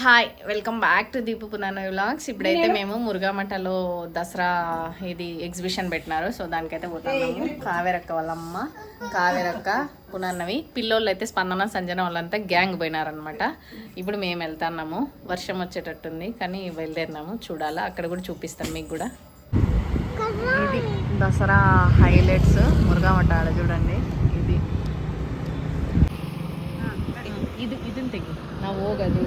Hi welcome back to Deepu Punana vlogs. ఇప్పుడైతే మేము మురుగామఠలో దసరా ఇది ఎగ్జిబిషన్ పెట్టినారు. సో దానికైతే పోతున్నాము. కావేరక్క వాళ్ళమ్మ, కావేరక్క, పునర్నవి, పిల్లోళ్ళు అయితే స్పందన, సంజన వాళ్ళంతా గ్యాంగ్ పోయినారనమాట. ఇప్పుడు మేము వెళ్తున్నాము. వర్షం వచ్చేటట్టుంది కానీ బయలుదేరినాము. చూడాలా, అక్కడ కూడా చూపిస్తాను మీకు కూడా. ఇది దసరా హైలైట్స్ మురుగామఠ. ఆడ చూడండి, ఇది ఇది ఇది తెగి నా ಹೋಗದು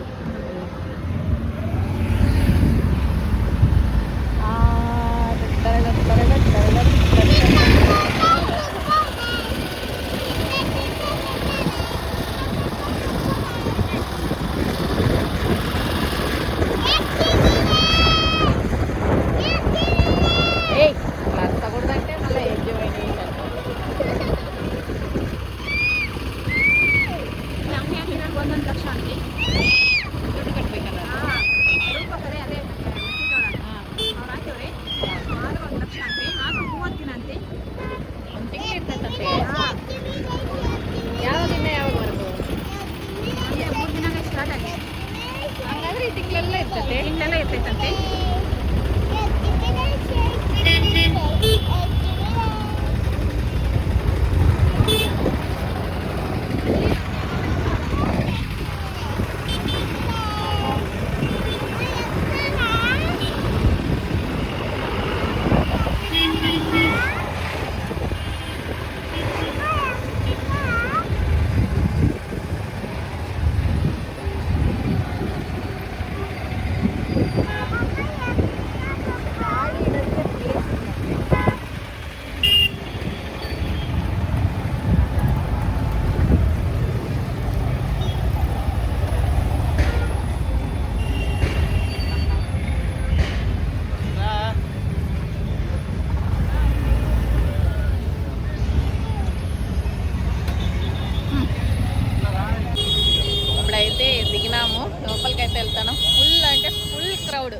దిగినాము. లోపలికైతే వెళ్తాను. ఫుల్ అంటే ఫుల్ క్రౌడ్.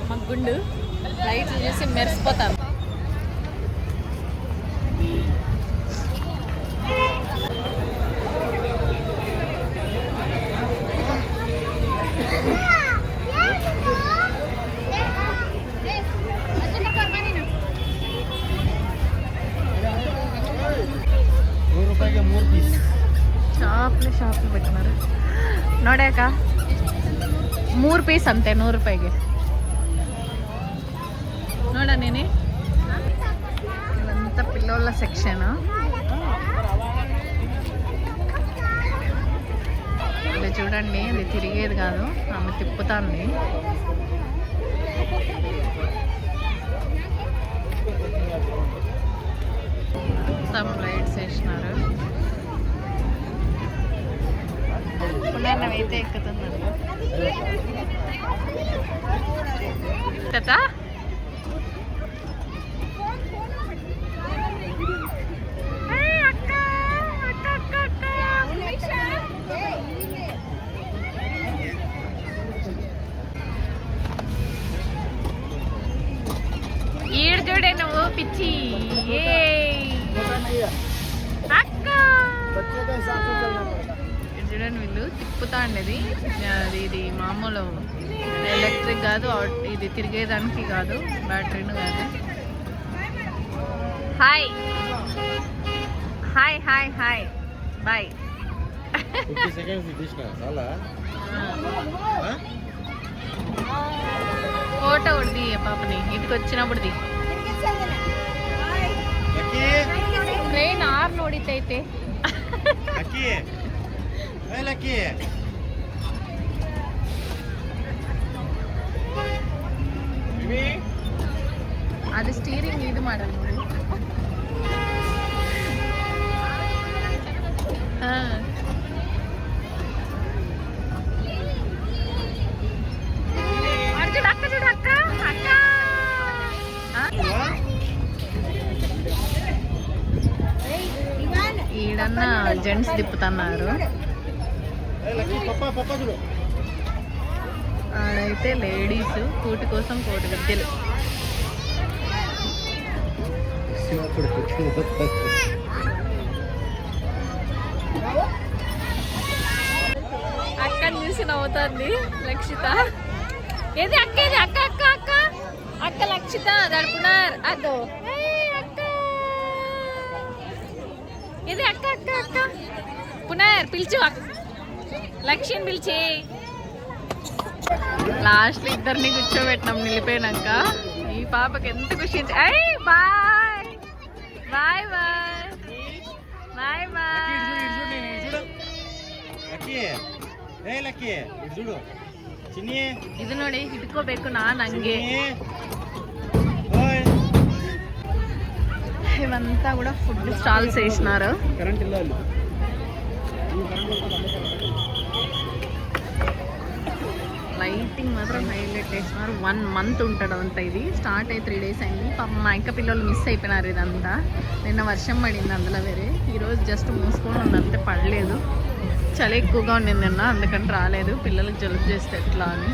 మా గుండు లైట్లు చూసి మెరిసిపోతాను. షಾಪ್ಲಿ పెట్టినారు ನೋಡ್ಯಾಕ 3 ಪೀಸ್ ಅಂತೆ 100 ರೂಪಾಯಿಗೆ. ನೋಡ నేనే ఇదంతా పిల్లోళ్ళ సెక్షన్. ఇది చూడండి, ఇది తిరిగేది కాదు, ఆమె తిప్పుతాంది. సమ్ రైడ్స్ వేసినారు. పునర్నవి ఎక్కుతున్నాను. ఈడు చూడే నువ్వు పిచ్చి. చూడండి, వీళ్ళు తిప్పుతా ఉండేది. ఇది మామూలు ఎలక్ట్రిక్ కాదు, ఇది తిరిగేదానికి కాదు, బ్యాటరీను కాదు. Hi hi hi hi bye. Photo ఉడిది పాపని ఇంటికి వచ్చినప్పుడు. ಟ್ರೈನ್ 6 ನೋಡಿತೈತೆ. ಅದು ಸ್ಟೀರಿಂಗ್ ಇದು ಮಾಡಲ್ಲ ನೋಡಿ. ఈడన్నా జెంట్స్ తిప్పుతున్నారు. ఆడైతే లేడీస్ కోటి కోసం కోటి విద్యలు. చూసి నవ్వుతుంది లక్షిత. ఏది అక్క, ఏది అక్క అక్క అక్క అక్క లక్షిత దడుపునార్ అదో అక్క, ఇది అక్క అక్క అక్క పునర్ పిలిచు లక్ష్యం పిలిచి. లాస్ట్ ఇద్దరిని కూర్చోబెట్టినాం నిలిపోయినాక. ఈ పాపకి ఎంత ఖుషి. అయ్యి bye bye bye bye bye. ಇದು ನೋಡಿ ಹಿಡ್ಕೋಬೇಕು ನಾನು ಹಂಗೆ. ఇవంతా కూడా ఫుడ్ స్టాల్స్ వేసినారు. లైటింగ్ మాత్రం హైలైట్ వేసినారు. 1 month ఉంటుంది అంతా. ఇది స్టార్ట్ అయ్యి 3 days అయింది. పాపం మా ఇంక పిల్లలు మిస్ అయిపోయినారు ఇదంతా. నిన్న వర్షం పడింది అందులో వేరే. ఈరోజు జస్ట్ మూసుకొని ఉంది, అంతే పడలేదు. చలి ఎక్కువగా ఉండింది నిన్న, అందుకని రాలేదు. పిల్లలకు జలుబు చేస్తే ఎట్లా అని.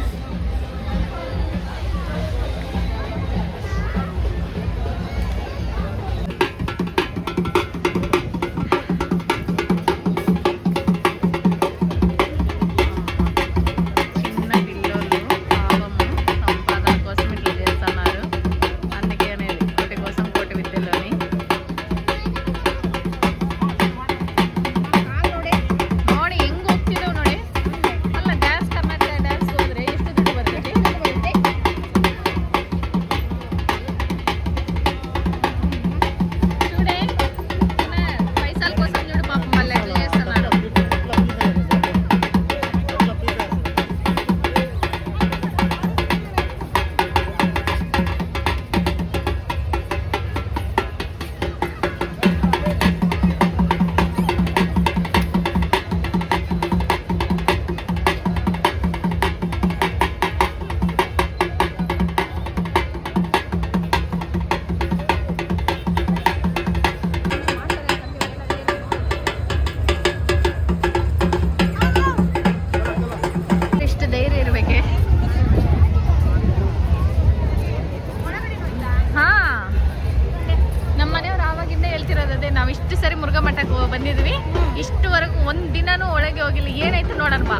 ಬಂದಿದ್ವಿ. ಇಷ್ಟುವರೆಗೂ ಒಂದು ದಿನನೂ ಒಳಗೆ ಹೋಗಿಲ್ಲ. ಏನಾಯ್ತು ನೋಡೋಣ ಬಾ.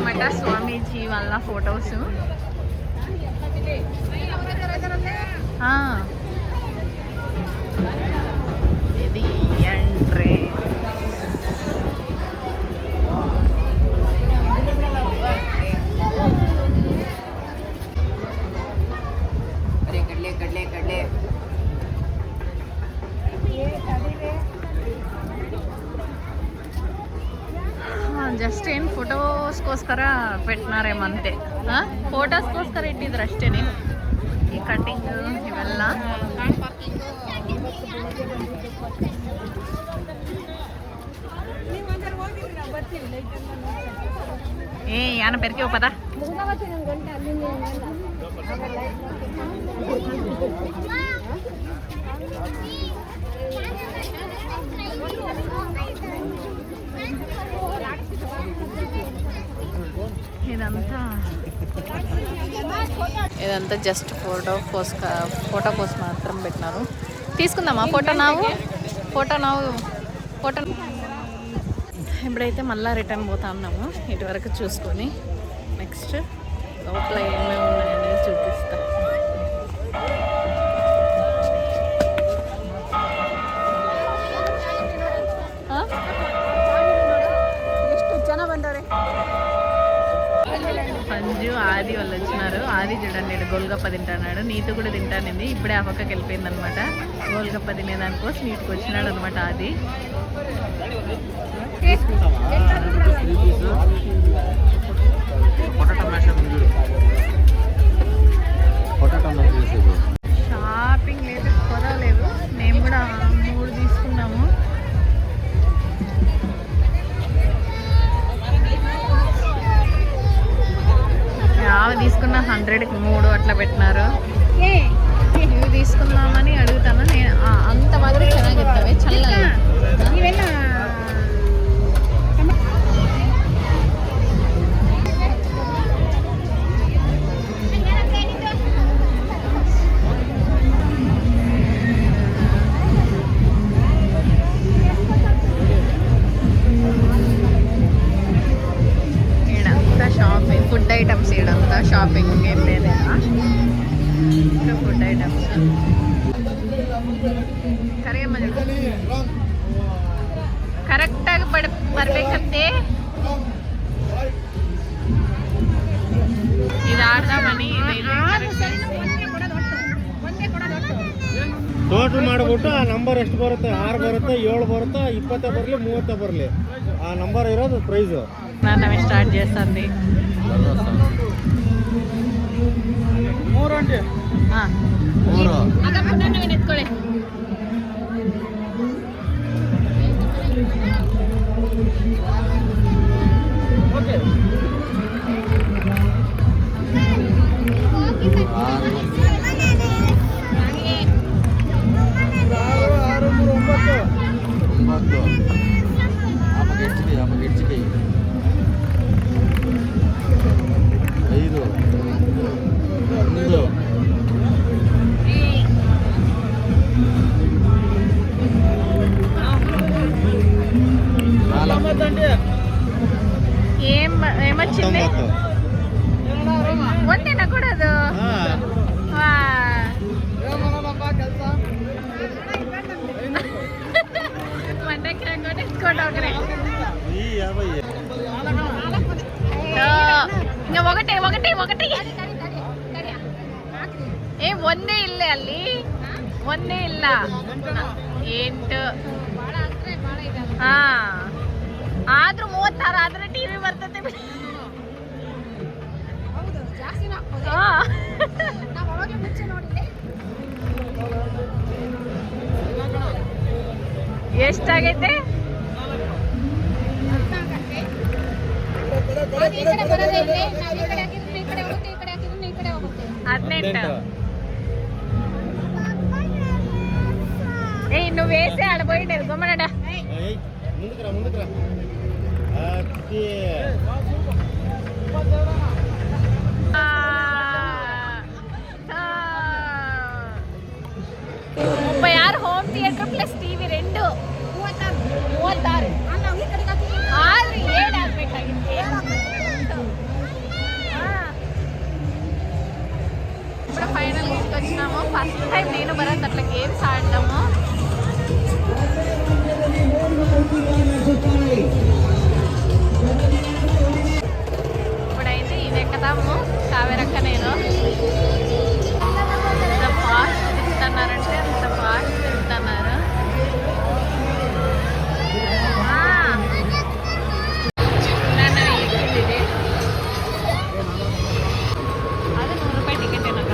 ಮಠ ಸ್ವಾಮೀಜಿ వాళ్ళ ఫొటోస్. ఇది ఎంట్రీ. ಜಸ್ಟ್ ಏನು ಫೋಟೋಸ್ಗೋಸ್ಕರ పెట్టినాರೇమో ಅಂತೆ. ಫೋಟೋಸ್ಗೋಸ್ಕರ ಇಟ್ಟಿದ್ರು ಅಷ್ಟೇನೆ. ಈ ಕಟ್ಟಿಂಗ್ ಇವೆಲ್ಲ ಯಾನ ಪೆರ್ಕೆ ಹೋಗದ. ఇదంతా జస్ట్ ఫోటో కోసం మాత్రం పెట్టినారు. తీసుకుందామా ఫోటో ఇప్పుడైతే మళ్ళీ రిటర్న్ పోతా ఉన్నాము. ఇటువరకు చూసుకొని నెక్స్ట్ లోపల ఏమేమి ఉన్నాయని చూపిస్తా. సంజు ఆది వాళ్ళు వచ్చినారు. ఆది చూడండి గోల్గప్ప తింటాడు. నీతో కూడా తింటానింది. ఇప్పుడే ఆ పక్కకి వెళ్ళిపోయింది అనమాట. గోల్గప్ప తినేదానికోసం నీటికి వచ్చినాడు అనమాట ఆది. షాపింగ్ లేదు, కొదవలేదు. మేము కూడా 3 తీసుకున్నాము. తీసుకున్న 100కి 3 అట్లా పెట్టినారు. ఇవి తీసుకుందామని అడుగుతాను నేను. అంత మాత్రం ಚೆನ್ನಾಗಿರ್ತವೆ, చల్లగా. ఫుడ్ ఐటమ్స్ ఇడంతా షాపింగ్ ఏం లేదా ఫుడ్ ఐటమ్స్ ಕರೆಕ್ಟಾಗಿ ಬರ್ಬೇಕಂತೆ ಇದು ಆಡ್ದಾಮನಿ ಟೋಟಲ್ ಮಾಡಿಬಿಟ್ಟು ಆ ನಂಬರ್ ಎಷ್ಟು ಬರುತ್ತೆ 6 ಬರುತ್ತೆ 7 ಬರುತ್ತೆ 20 ಬರಲಿ 30 ಬರಲಿ ಆ ನಂಬರ್ ಇರೋದು ಪ್ರೈಸು ನಾನು ಸ್ಟಾರ್ಟ್ చేస్తుంది ಎತ್ಕೊಳ್ಳಿ ఏమొచ్చింది ಒಂದೇನ ಕೊಡೋದು ఇంకా ఒకటే ఒకటి ఒకటి ಏ ಒಂದೇ ಇಲ್ಲ ಅಲ್ಲಿ ಒಂದೇ ಇಲ್ಲ 8 ಹಾ ಆದ್ರೂ 36 ಆದ್ರೆ ಟಿವಿ ಬರ್ತದೆ ಎಷ್ಟಾಗೈತೆ 18 ఏ నువ్వు వేసే ఆడపోయిండేది గొమ్మనడా ముందుకురా 36 ಹೋಮ್ ಥಿಯೇಟರ್ ಪ್ಲಸ್ ಟಿವಿ 2 36 ಆದ್ರೆ 7 ಆಗ್ಬೇಕಾಗಿತ್ತು ఇప్పుడు ఫైనల్ ఇంటికి వచ్చినాము ఫస్ట్ టైం నేను భరత్ అట్లా గేమ్స్ ఆడతాము ఇప్పుడైతే ఇది ఎక్కుతాము కావేరక్క నేను ఎంత ఫాస్ట్ తిరుగుతున్నారంటే అంత ఫాస్ట్ తిరుగుతున్నారు అది 100 రూపాయ టికెట్ ఏనక్క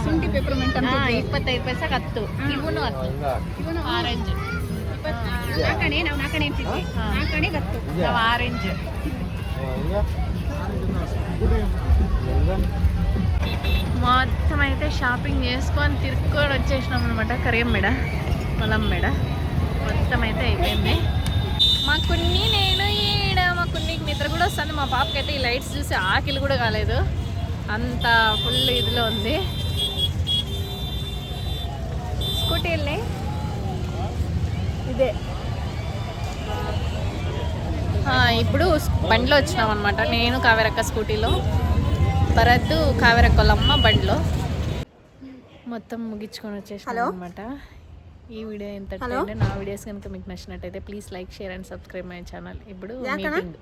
ಶುಂಠಿ ಪೆಪ್ಪರ್ಮೆಂಟ್ ಅಂತ 25 ಪೈಸೆ ಹತ್ತು ಇವನು ಹತ್ತು ಇವನು ಆರೆಂಜ್ ನಾಲ್ಕಣೆ ನಾವು ನಾಲ್ಕಣೆ ಅಂತಿದ್ವಿ ನಾಲ್ಕಣೆ ಹತ್ತು ನಾವು ಆರೆಂಜ್ మొత్తం అయితే షాపింగ్ చేసుకొని తిరుక్కొని వచ్చేసినాం అనమాట కరియం మేడ పొలం మేడ మొత్తం అయితే అయిపోయింది. మా కున్ని నేను ఈడ మా కున్నికి నిద్ర కూడా వస్తుంది. మా పాపకి అయితే ఈ లైట్స్ చూసి ఆకిలి కూడా కాలేదు, అంత ఫుల్ ఇదిలో ఉంది. స్కూటీ వెళ్ళి ఇదే ఇప్పుడు బండిలో వచ్చినాం అనమాట. నేను కావేరక్క స్కూటీలో, భరద్దు కావేరక్కలమ్మ బండిలో. మొత్తం ముగించుకొని వచ్చేసినాం అనమాట. ఈ వీడియో ఎంత నా వీడియోస్ కనుక మీకు నచ్చినట్టయితే please like share and subscribe my channel. ఇప్పుడు మీటింగ్